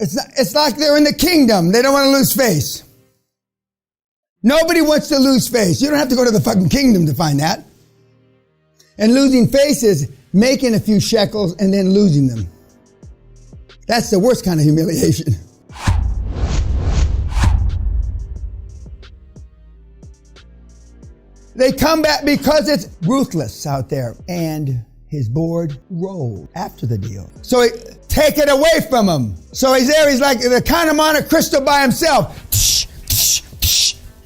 It's like they're in the kingdom. They don't want to lose face. Nobody wants to lose face. You don't have to go to the fucking kingdom to find that. And losing face is making a few shekels and then losing them. That's the worst kind of humiliation. They come back because it's ruthless out there. And his board rolled after the deal. So take it away from him. So he's there, he's like the kind of Monte Cristo by himself,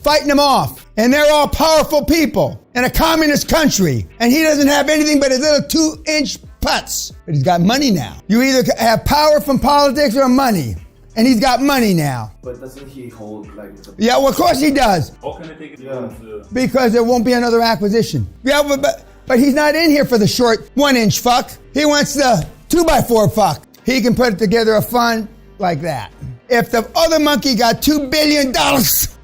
fighting them off. And they're all powerful people in a communist country. And he doesn't have anything but his little 2-inch putts. But he's got money now. You either have power from politics or money. And he's got money now. But doesn't he hold like... Yeah, well, of course he does. How can I take it Because there won't be another acquisition. Yeah, but he's not in here for the short 1-inch fuck. He wants the 2x4 fuck. He can put together a fund like that. If the other monkey got $2 billion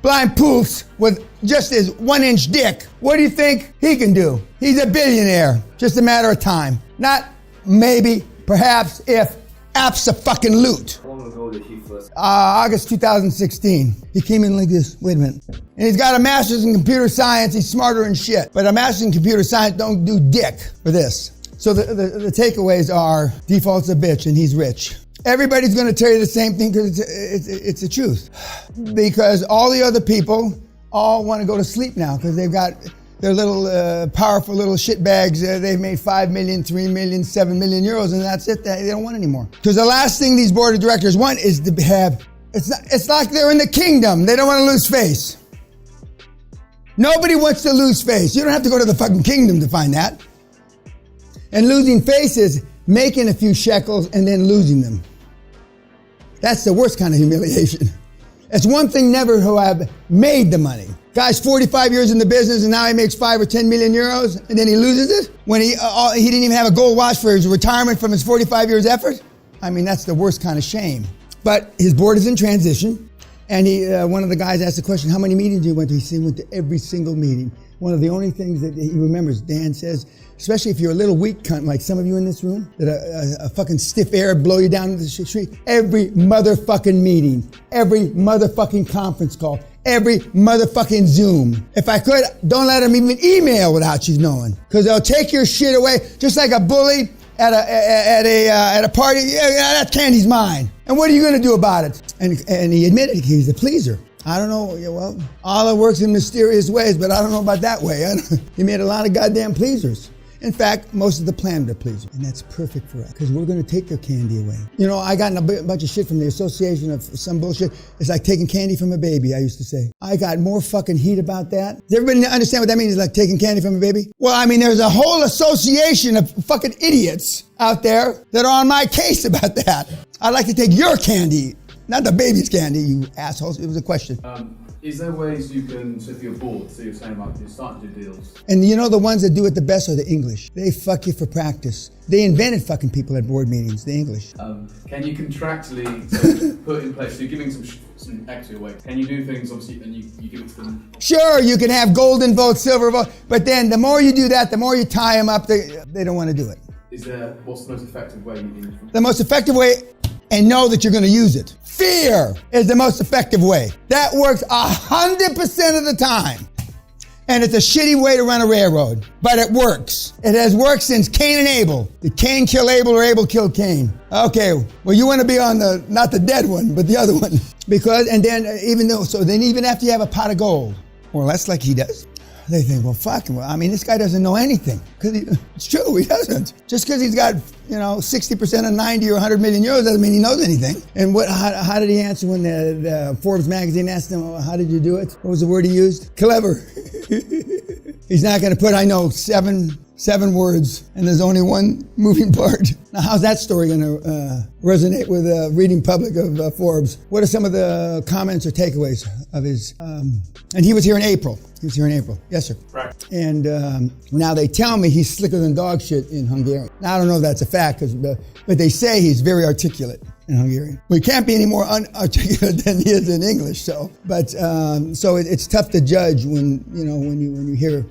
blind pools with just his 1-inch dick, what do you think he can do? He's a billionaire. Just a matter of time. Not maybe, perhaps, if abso-fucking-lute. How long ago did he first? August 2016. He came in like this. Wait a minute. And he's got a master's in computer science. He's smarter than shit. But a master's in computer science don't do dick for this. So the takeaways are default's a bitch and he's rich. Everybody's going to tell you the same thing because it's the truth. Because all the other people all want to go to sleep now because they've got their little powerful little shit bags. They've made 5 million, 3 million, 7 million euros, and that's it. They don't want any more. Because the last thing these board of directors want is to have, it's like they're in the kingdom. They don't want to lose face. Nobody wants to lose face. You don't have to go to the fucking kingdom to find that. And losing face is making a few shekels and then losing them. That's the worst kind of humiliation. It's one thing never who have made the money. Guy's 45 years in the business and now he makes 5 or 10 million euros and then he loses it when he didn't even have a gold watch for his retirement from his 45 years effort. I mean, that's the worst kind of shame. But his board is in transition and one of the guys asked the question, how many meetings you went to? He said he went to every single meeting. One of the only things that he remembers, Dan says, especially if you're a little weak cunt like some of you in this room, that a fucking stiff air blow you down the street. Every motherfucking meeting, every motherfucking conference call, every motherfucking Zoom. If I could, don't let them even email without you knowing, because they'll take your shit away, just like a bully at a party. Yeah, that candy's mine. And what are you going to do about it? And he admitted he's a pleaser. I don't know, well, Allah works in mysterious ways, but I don't know about that way. He made a lot of goddamn pleasers. In fact, most of the planet are pleasers. And that's perfect for us, because we're going to take their candy away. You know, I got a bunch of shit from the association of some bullshit. It's like taking candy from a baby, I used to say. I got more fucking heat about that. Does everybody understand what that means, like taking candy from a baby? Well, I mean, there's a whole association of fucking idiots out there that are on my case about that. I'd like to take your candy. Not the baby's candy, you assholes. It was a question. Is there ways you can, so if you're bored, so you're saying like you're starting to do deals? And you know the ones that do it the best are the English. They fuck you for practice. They invented fucking people at board meetings, the English. Can you contractually put in place, so you're giving some equity away, can you do things obviously and you give it to them? Sure, you can have golden vote, silver vote, but then the more you do that, the more you tie them up, they don't want to do it. What's the most effective way you do it? The most effective way, and know that you're going to use it. Fear is the most effective way. That works 100% of the time. And it's a shitty way to run a railroad, but it works. It has worked since Cain and Abel. Did Cain kill Abel or Abel kill Cain? Okay, well you want to be on not the dead one, but the other one. Because, and then even after you have a pot of gold, well that's like he does. They think, well, fuck him. Well, I mean, this guy doesn't know anything. Because it's true, he doesn't. Just because he's got, 60% of 90 or 100 million euros doesn't mean he knows anything. And how did he answer when the Forbes magazine asked him, how did you do it? What was the word he used? Clever. He's not going to put, I know, seven words, and there's only one moving part. Now, how's that story going to resonate with the reading public of Forbes? What are some of the comments or takeaways of his? And he was here in April. Yes, sir. Right. And now they tell me he's slicker than dog shit in Hungarian. Now, I don't know if that's a fact, but they say he's very articulate in Hungarian. Well, he can't be any more unarticulate than he is in English. So it's tough to judge when you hear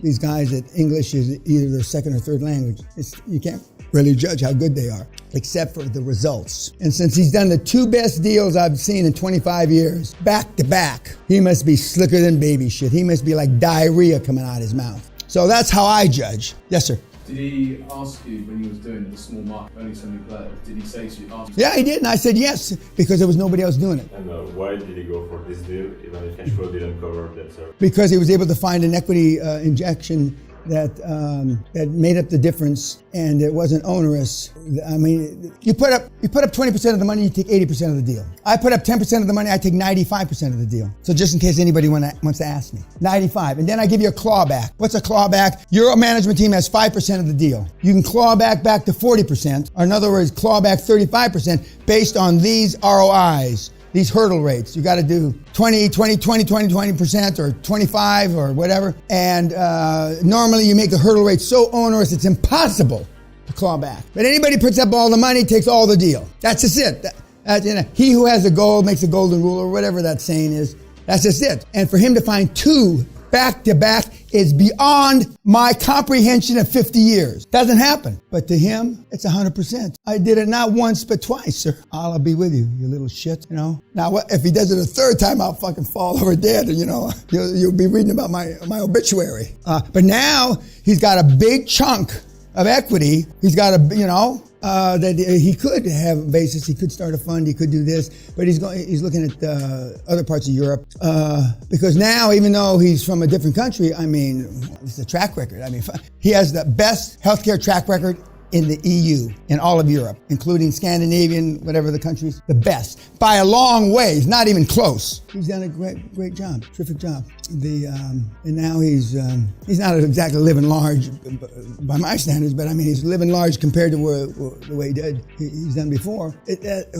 these guys that English is either their second or third language. You can't really judge how good they are, except for the results. And since he's done the two best deals I've seen in 25 years, back to back, he must be slicker than baby shit. He must be like diarrhea coming out of his mouth. So that's how I judge. Yes, sir. Did he ask you when he was doing the small market, only so many players, did he say to you, Yeah, he did, and I said yes, because there was nobody else doing it. And why did he go for this deal, even if cash flow didn't cover that service? Because he was able to find an equity injection that made up the difference, and it wasn't onerous. I mean, you put up 20% of the money, you take 80% of the deal. I put up 10% of the money, I take 95% of the deal. So just in case anybody wants to ask me, 95, and then I give you a clawback. What's a clawback? Your management team has 5% of the deal. You can claw back to 40%, or in other words, claw back 35% based on these ROIs. These hurdle rates. You got to do 20% or 25 or whatever. And normally you make the hurdle rate so onerous it's impossible to claw back. But anybody puts up all the money takes all the deal. That's just it. He who has the gold makes the golden rule, or whatever that saying is. That's just it. And for him to find two back to back is beyond my comprehension of 50 years. Doesn't happen. But to him, it's 100%. I did it not once, but twice, sir. Allah be with you, you little shit, you know. Now, what, if he does it a third time, I'll fucking fall over dead, and, you know, you'll be reading about my obituary. But now he's got a big chunk of equity. He's got that he could have a basis, he could start a fund, he could do this, but he's looking at other parts of Europe because now, even though he's from a different country, I mean, it's a track record. I mean, he has the best healthcare track record in the EU, in all of Europe, including Scandinavian, whatever the countries, the best by a long ways, not even close. He's done a great job, terrific job. And now he's not exactly living large by my standards, but I mean he's living large compared to the way he's done before.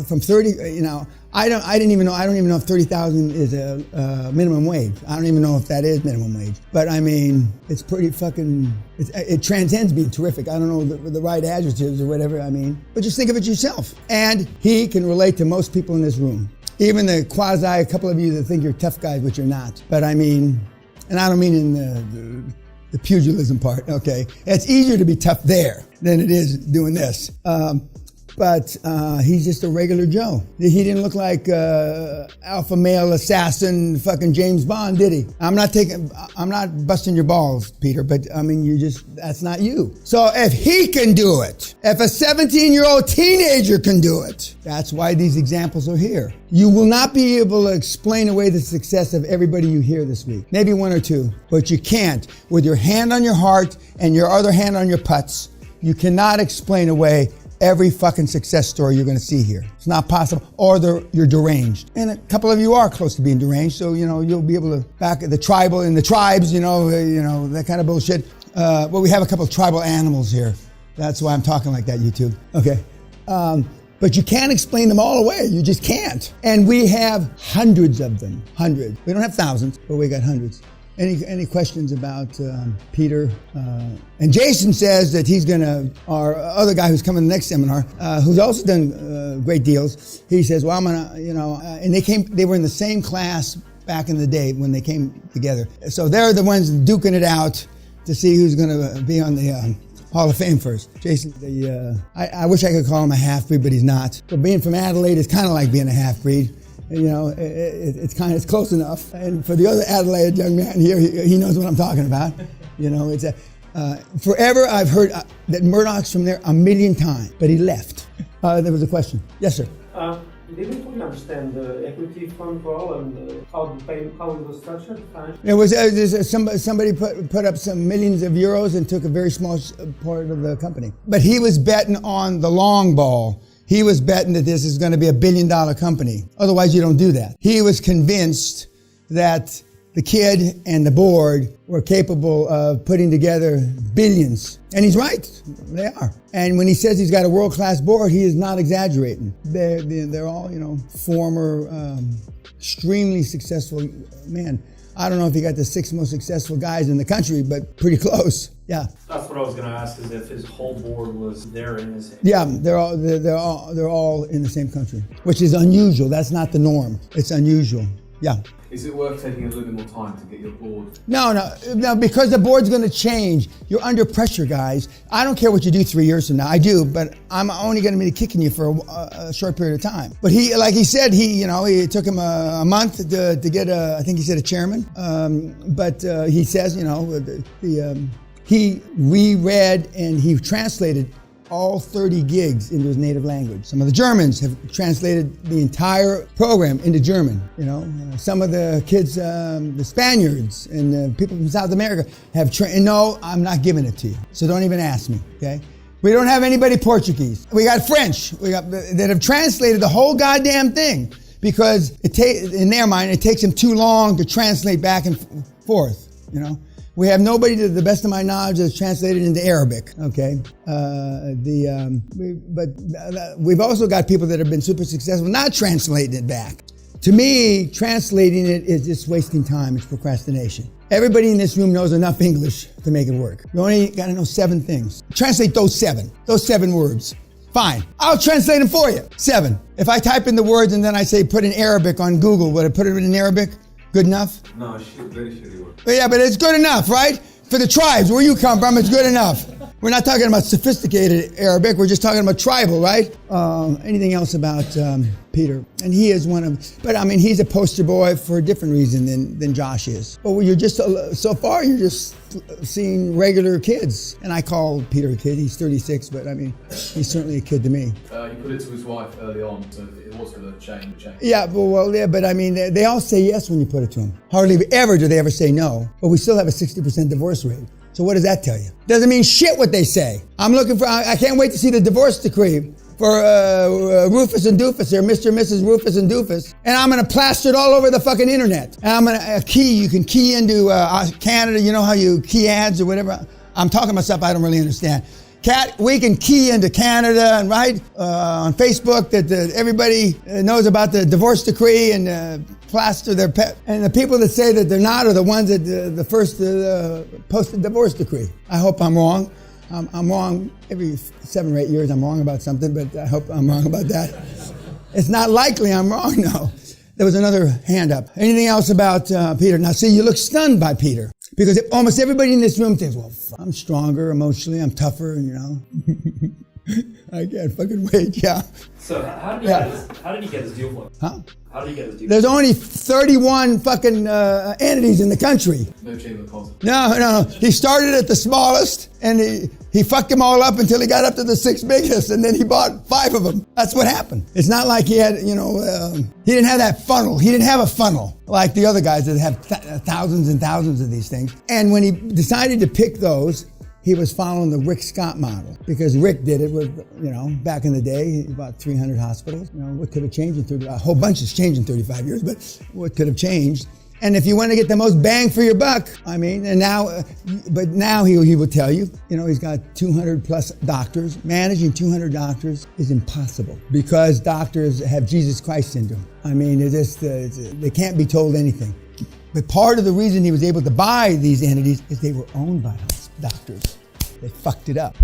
From 30, you know, I don't even know if 30,000 is a minimum wage. I don't even know if that is minimum wage. But I mean, it's pretty fucking. It transcends being terrific. I don't know the right adjectives or whatever. I mean, but just think of it yourself. And he can relate to most people in this room. Even the a couple of you that think you're tough guys, which you're not. But I mean, and I don't mean in the pugilism part, okay? It's easier to be tough there than it is doing this. But he's just a regular Joe. He didn't look like alpha male assassin fucking James Bond, did he? I'm not busting your balls, Peter, but I mean, that's not you. So if he can do it, if a 17-year-old teenager can do it, that's why these examples are here. You will not be able to explain away the success of everybody you hear this week. Maybe one or two, but you can't. With your hand on your heart and your other hand on your putts, you cannot explain away every fucking success story you're going to see here. It's not possible, or you're deranged. And a couple of you are close to being deranged, so, you know, you'll be able to back at the tribal, in the tribes, you know, that kind of bullshit. Well, we have a couple of tribal animals here. That's why I'm talking like that, YouTube. Okay. But you can't explain them all away. You just can't. And we have hundreds of them. Hundreds. We don't have thousands, but we got hundreds. Any questions about Peter? And Jason says that he's our other guy who's coming to the next seminar, who's also done great deals. He says, well, I'm gonna, and they were in the same class back in the day when they came together. So they're the ones duking it out to see who's gonna be on the Hall of Fame first. Jason, I wish I could call him a half-breed, but he's not. But being from Adelaide is kind of like being a half-breed. You know, it's close enough. And for the other Adelaide young man here, he knows what I'm talking about. You know, it's forever I've heard that Murdoch's from there 1,000,000 times, but he left. There was a question. Yes, sir. Didn't fully understand the equity fund role and how it was structured. It was somebody put up some millions of euros and took a very small part of the company. But he was betting on the long ball. He was betting that this is going to be $1 billion company. Otherwise, you don't do that. He was convinced that the kid and the board were capable of putting together billions. And he's right. They are. And when he says he's got a world-class board, he is not exaggerating. They're all, former, extremely successful men. I don't know if he got the 6 most successful guys in the country, but pretty close. Yeah. That's what I was going to ask, is if his whole board was there in the same. Yeah, they're all in the same country, which is unusual. That's not the norm. It's unusual. Yeah. Is it worth taking a little bit more time to get your board? No, because the board's going to change. You're under pressure, guys. I don't care what you do 3 years from now. I do, but I'm only going to be kicking you for a short period of time. But he, like he said, it took him a month to get I think he said a chairman. But he says, he reread and he translated all 30 gigs into his native language. Some of the Germans have translated the entire program into German. Some of the kids, the Spaniards and the people from South America have no, I'm not giving it to you. So don't even ask me, okay? We don't have anybody Portuguese. We got French. That have translated the whole goddamn thing because in their mind, it takes them too long to translate back and forth, We have nobody, to the best of my knowledge, that's translated into Arabic. Okay, but we've also got people that have been super successful not translating it back. To me, translating it is just wasting time. It's procrastination. Everybody in this room knows enough English to make it work. You only got to know 7 things. Translate those 7 words. Fine, I'll translate them for you. 7. If I type in the words and then I say put in Arabic on Google, would I put it in Arabic? Good enough? No, very shitty word. Yeah, but it's good enough, right? For the tribes, where you come from, it's good enough. We're not talking about sophisticated Arabic. We're just talking about tribal, right? Anything else about Peter? And he is he's a poster boy for a different reason than Josh is. But you're just, so far, you're just seeing regular kids. And I call Peter a kid. He's 36, but he's certainly a kid to me. He put it to his wife early on, so it was going to change. Yeah, but they all say yes when you put it to them. Hardly ever do they ever say no. But we still have a 60% divorce rate. So what does that tell you? Doesn't mean shit what they say. I can't wait to see the divorce decree for Rufus and Doofus here, Mr. and Mrs. Rufus and Doofus. And I'm going to plaster it all over the fucking internet. And I'm going to you can key into Canada, you know how you key ads or whatever? I'm talking about stuff I don't really understand. We can key into Canada and write on Facebook that everybody knows about the divorce decree and plaster their pet. And the people that say that they're not are the ones that the first posted divorce decree. I hope I'm wrong. I'm wrong every 7 or 8 years. I'm wrong about something, but I hope I'm wrong about that. It's not likely I'm wrong, no. There was another hand up. Anything else about Peter? Now, see, you look stunned by Peter. Because almost everybody in this room thinks, well, I'm stronger emotionally, I'm tougher, I can't fucking wait, yeah. So how did he get his deal flow? Huh? How did he get his deal? There's only 31 fucking entities in the country. No chamber of commerce. No. He started at the smallest, and he fucked them all up until he got up to the 6th biggest, and then he bought 5 of them. That's what happened. It's not like he had, he didn't have that funnel. He didn't have a funnel like the other guys that have thousands and thousands of these things. And when he decided to pick those, he was following the Rick Scott model because Rick did it with, back in the day, about 300 hospitals. What could have changed a whole bunch has changed in 35 years, but what could have changed? And if you want to get the most bang for your buck, now he would tell you, he's got 200 plus doctors. Managing 200 doctors is impossible because doctors have Jesus Christ syndrome. They can't be told anything. But part of the reason he was able to buy these entities is they were owned by doctors. They fucked it up.